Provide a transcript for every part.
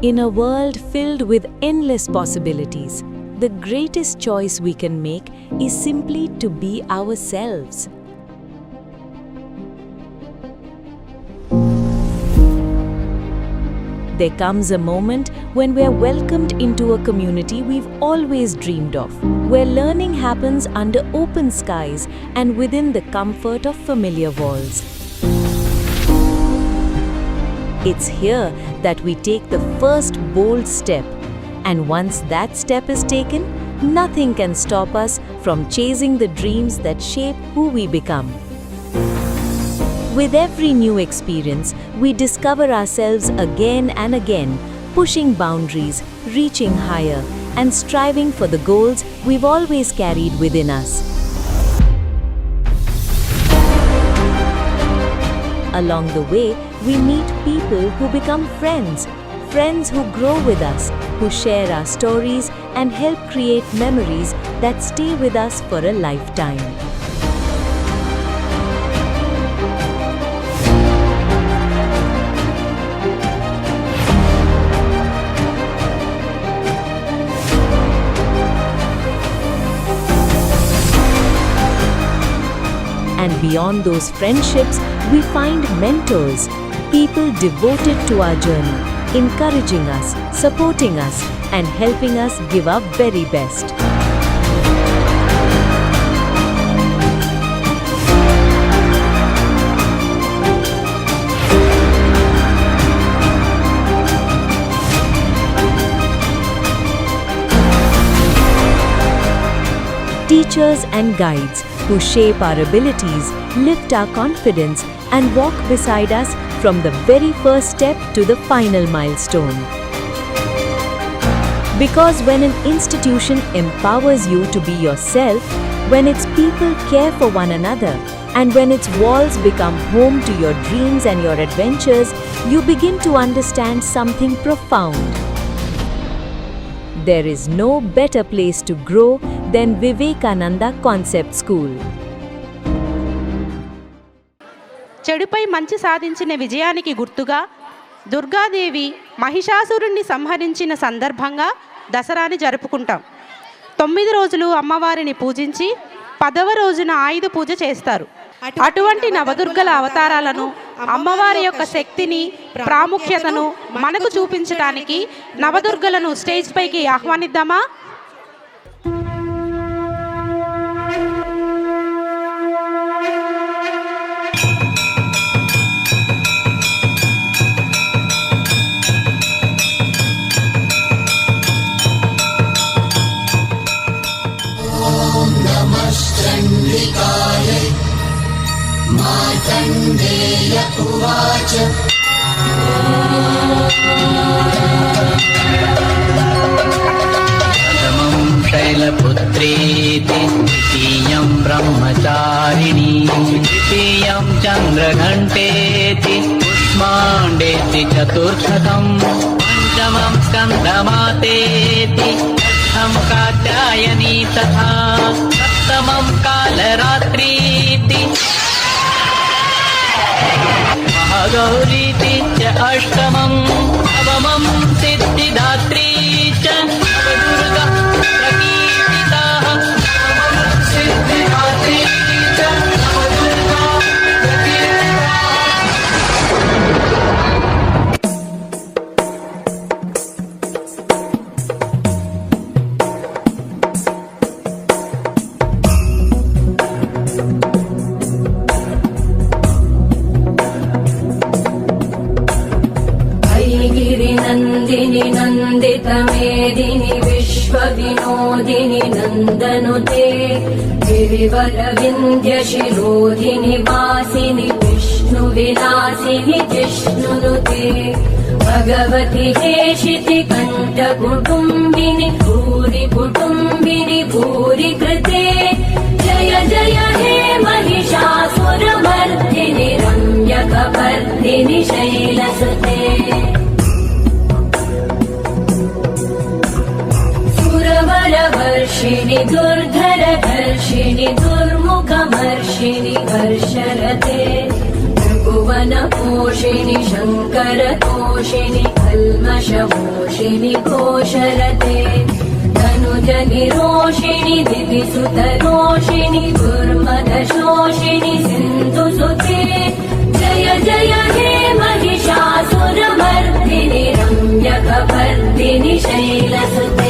In a world filled with endless possibilities, the greatest choice we can make is simply to be ourselves. There comes a moment when we are welcomed into a community we've always dreamed of, where learning happens under open skies and within the comfort of familiar walls. It's here that we take the first bold step, and once that step is taken, nothing can stop us from chasing the dreams that shape who we become. With every new experience, we discover ourselves again and again, pushing boundaries, reaching higher, and striving for the goals we've always carried within us. Along the way, we meet people who become friends who grow with us, who share our stories and help create memories that stay with us for a lifetime. And beyond those friendships, we find mentors, people devoted to our journey, encouraging us, supporting us, and helping us give our very best. Teachers and guides who shape our abilities, lift our confidence, and walk beside us from the very first step to the final milestone. Because when an institution empowers you to be yourself, when its people care for one another, and when its walls become home to your dreams and your adventures, you begin to understand something profound. There is no better place to grow than Vivekananda Concept School. చెడుపై మంచి సాధించిన విజయానికి గుర్తుగా దుర్గాదేవి మహిషాసురుణ్ణి సంహరించిన సందర్భంగా దసరాని జరుపుకుంటాం. 9 రోజులు అమ్మవారిని పూజించి 10వ రోజున ఆయుధ పూజ చేస్తారు. అటువంటి నవదుర్గల అవతారాలను, అమ్మవారి యొక్క శక్తిని, ప్రాముఖ్యతను మనకు చూపించడానికి నవదుర్గలను స్టేజ్ పైకి ఆహ్వానిద్దామా? మార్కండేయ ఉవాచ ప్రథమం శైలపుత్రేతి ద్వితీయం బ్రహ్మచారిణీ తృతీయం చంద్రఘంటేతి కుష్మాండేతి చతుర్థకం పంచమం స్కందమాతేతి షష్ఠం కాత్యాయనీ తథా సప్తమం కాలరాత్రీతి महागौरीति च अष्टमं नवमं सिद्धिदात्री च नवदुर्गा प्रकीर्तिताः सिद्धिदात्री च नवदुर्गा नंदिनी नंदितमेदिनी विश्वविनोदिनी नंदनुते गिरिवरविंध्यशिरोधिनि वासिनि विष्णुविलासिनि जिष्णुनुते भगवति हेशिति कंठकुटुम्बिनि भूरि कुटुम्बिनि भूरि कृते जय जय हे महिषासुरमर्दिनि रम्यकपर्दिनि शैलसुते वर्षिणि दुर्धरधर्षिणि दुर्मुखमर्षिणि वर्षरते भृगुव त्रिभुवनपोषिणि शङ्करतोषिणि कल्मषमोषिणि घोषरते धनुजनिरोषिणि दितिसुतरोषिणि दुर्मदशोषिणि सिन्धुसुते जय जय हे महिषासुरमर्दिनि रम्यकपर्दिनि शैलसुते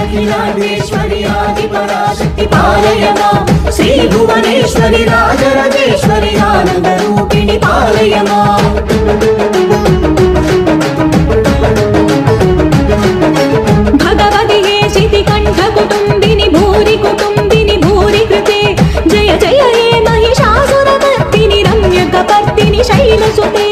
अखिलांडेश्वरी आदिपराशक्ति पालय मां श्री भुवनेश्वरी राजराजेश्वरी आनंद रूपिणी पालय मां भगवति हे शितिकण्ठ कुटुम्बिनि भूरि कृते जय जय हे महिषासुरमर्दिनि रम्यकपर्दिनि शैलसुते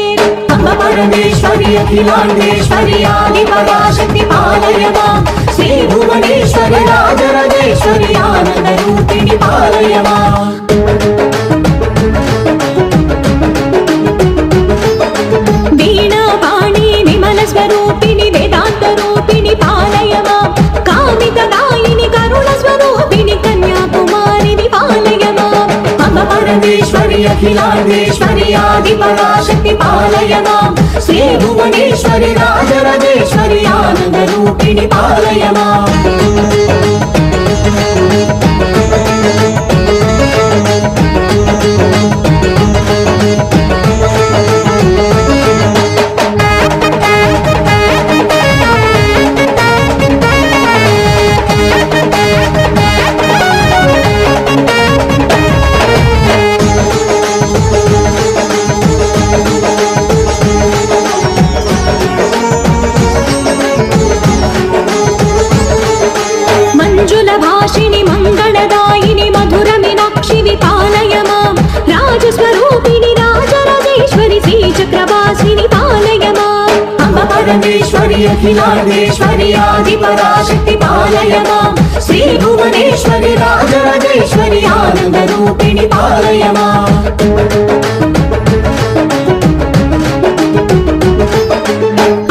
परमेश्वरी अखिलांडेश्वरी आदिपराशक्ति पालय मां श्री भुवनेश्वरी राजराजेश्वरी आनंद रूपिणी पालय मां वीणा पाणि विमल स्वरूपिणी वेदांत रूपिणी पालय मां कामितदायिनि करुण स्वरूपिणी कन्याकुमारिनि पालय मां परमेश्वरी अखिलांडेश्वरी आदिपराशक्ति पालय मां श्री भुवनेश्वरी राजराजेश्वरी आनंद रूपिणी पालय मां भाषिणि मंगलदायिनि मधुर मीनाक्षि विपालय मां राजस्वरूपिणि राजराजेश्वरी श्रीचक्रवासिनि पालय मां परमेश्वरी अखिलांडेश्वरी आदिपराशक्ति पालय मां श्री भुवनेश्वरी राजराजेश्वरी आनंद रूपिणी पालय मां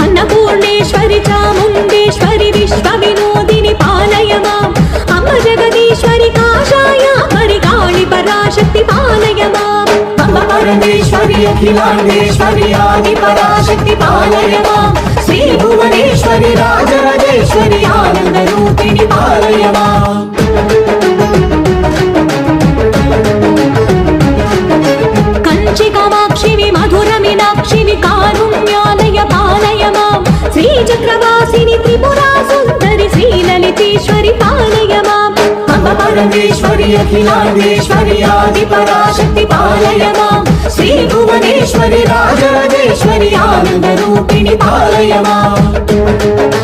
अन्नपूर्णेश्वरी चामुण्डेश्वरी विश्वविनोदिनि पालय मां जगदीश्वरी काशायामणि काळि पराशक्ति पालय मां परमेश्वरी अखिलांडेश्वरी आदिपराशक्ति पालय मां श्री भुवनेश्वरी राजराजेश्वरी आनंद रूपिणी पालय मां कंचि कामाक्षि मधुर मीनाक्षि कारुण्यालय पालय मां श्रीचक्रवासिनि त्रिपुरा सुन्दरि श्रीललितेश्वरी पालय मां परमेश्वरी अखिलांडेश्वरी आदिपराशक्ति पालय मां श्री भुवनेश्वरी राजराजेश्वरी आनंद रूपिणी पालय मां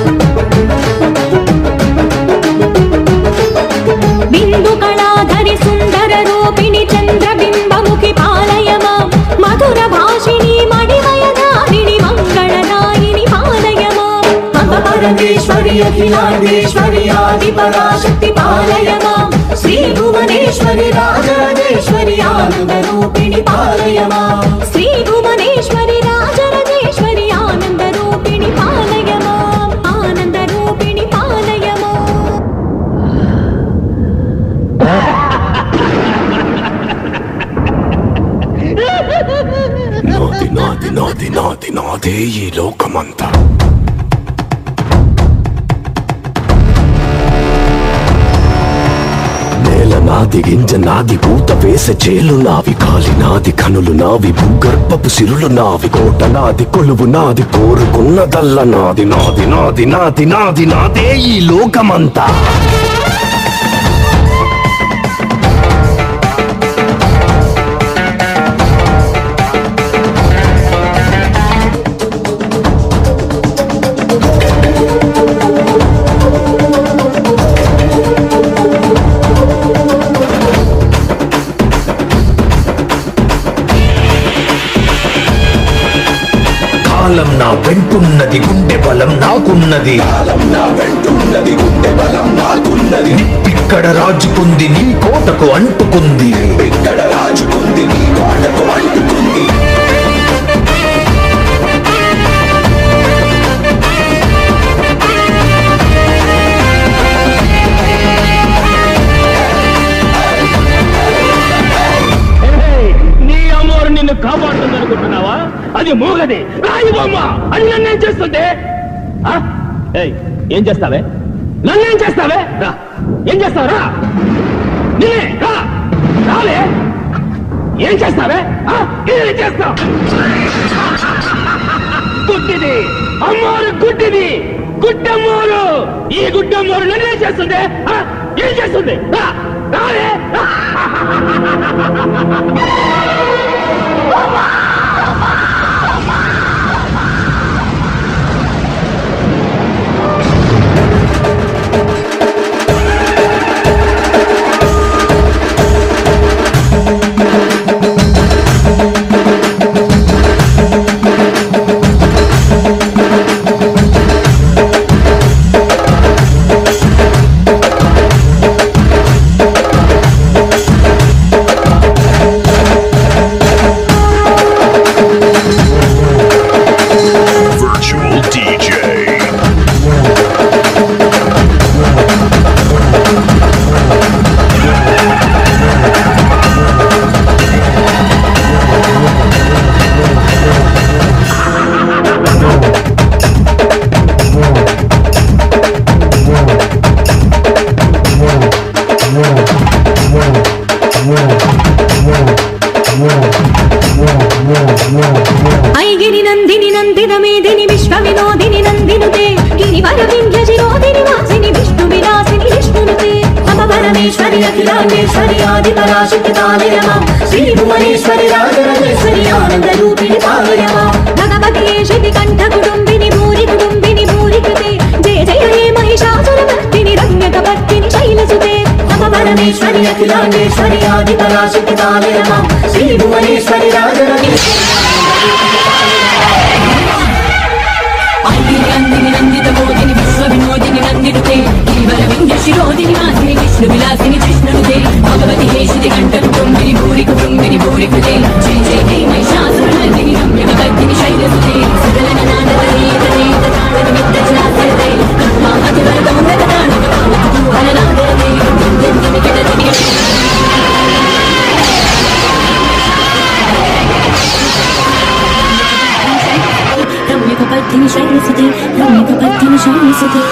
बिंदु कलाधरि सुंदर रूपिणी चंद्रबिंबमुखि पालय मां मधुर भाषिणी मणिमयधारिणि मंगलदायिनि पालय मां परमेश्वरी अखिलांडेश्वरी आदिपराशक्ति पालय मां श्री भुवनेश्वरी राजराजेश्वरी आनंद रूपिणी पालय मां श्री भुवनेश्वरी राजराजेश्वरी आनंद रूपिणी पालय मां आनंद रूपिणी पालय मां నాదే ఈ లోకమంతా నేల నాది గింజ నాది పూత వేసే చేలు నావి కాలి నాది కనులు నావి భూగర్భపు సిరులు నావి కోట నాది కొలువు నాది కోరుకున్నదల్ల నాది నాది నాది నాది నాది నాదే ఈ లోకమంతా కాలం నా వెంటున్నది, గుండె బలం నాకున్నది. కాలం నా వెంటున్నది, గుండె బలం నాకున్నది. ఇక్కడ రాజుకుంది నీ కోటకు అంటుకుంది, ఇక్కడ రాజుకుంది నీ కోటకు అంటుకుంది. నిన్ను కాపాడుతుంది అనుకుంటున్నావా? అది మూగది రాయి బొమ్మ. అది నన్నేం చేస్తుంది? ఏం చేస్తావే? నన్నేం చేస్తావే? రా, ఏం చేస్తావరా? నిన్నే రా, రాలే. ఏం చేస్తావే? ఏం చేస్తావు? గుడ్డిది అమ్మోరు, గుడ్డిది గుడ్డమ్మోరు. ఈ గుడ్డమ్మోరు నన్నేం చేస్తుంది? ఏం చేస్తుంది? రా, రాలే. ఐగిరి నందిని నందిత మేదిని విశ్వ వినోదిని నందినుతే గిరివర వింధ్య శిరోదిని వాసిని విష్ణు విలాసిని విష్ణునుతే మమ పరమేశ్వరి అఖిలాండేశ్వరి ఆది పరాశక్తి పాలయమాం శ్రీ భువనేశ్వరి రాజరాజేశ్వరి ఆనంద రూపిణి పాలయమాం భగవతి శితి కంఠ కుటుంబిని భూరి కుటుంబిని భూరి కృతే జయ జయ హే మహిషాసుర భక్తిని రమ్యక భక్తిని శైలసుతే మమ పరమేశ్వరి అఖిలాండేశ్వరి ఆది పరాశక్తి పాలయమాం శ్రీ భువనేశ్వరి రాజరాజేశ్వరి నందిని నందిత మోదిని విశ్వ వినోదిని నందినుతే గిరివర వింధ్య శిరోదిని వాసిని విష్ణు విలాసిని కృష్ణునుతే భగవతి హేషితి కంఠ కుటుంబిని భూరి కుటుంబిని భూరి కృతే జయ జయ హే మహిషాసుర నందిని రమ్యక భక్తిని శైలసుతే సుగలన నాదతనే తనే తతాళ నిమిత్త చాసరతే కర్మామతి వరదం గతాను కామతి కుహల నాదరతే దిందిని కిటతిని రమ్యక భక్తిని శైలసుతే రమ్యక భక్తిని శైలసుతే